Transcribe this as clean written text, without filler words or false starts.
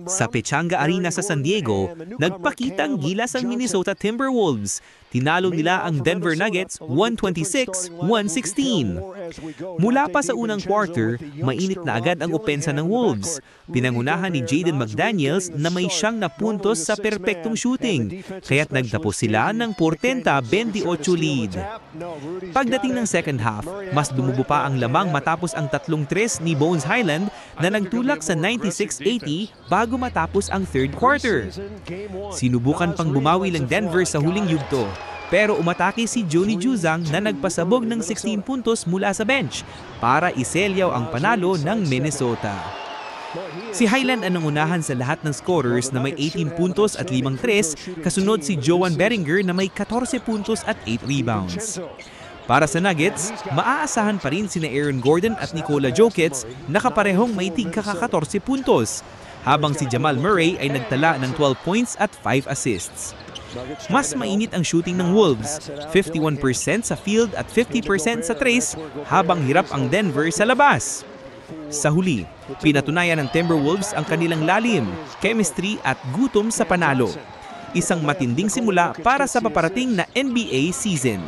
Sa Pechanga Arena sa San Diego, nagpakitang gilas ang Minnesota Timberwolves. Tinalo nila ang Denver Nuggets 126-116. Mula pa sa unang quarter, mainit na agad ang opensa ng Wolves. Pinangunahan ni Jaden McDaniels na may siyang na puntos sa perpektong shooting, kaya't nagtapos sila ng 40-28 lead. Pagdating ng second half, mas dumubo pa ang lamang matapos ang tatlong tres ni Bones Hyland na nagtulak sa 96-80 bago matapos ang third quarter. Sinubukan pang bumawi ng Denver sa huling yugto, pero umatake si Johnny Juzang na nagpasabog ng 16 puntos mula sa bench para iselyaw ang panalo ng Minnesota. Si Hyland ang nangunahan sa lahat ng scorers na may 18 puntos at 5 tres, kasunod si Joan Beringer na may 14 puntos at 8 rebounds. Para sa Nuggets, maaasahan pa rin sina Aaron Gordon at Nikola Jokic na kaparehong may tigka-14 puntos, habang si Jamal Murray ay nagtala ng 12 points at 5 assists. Mas mainit ang shooting ng Wolves, 51% sa field at 50% sa tres, habang hirap ang Denver sa labas. Sa huli, pinatunayan ng Timberwolves ang kanilang lalim, chemistry at gutom sa panalo. Isang matinding simula para sa paparating na NBA season.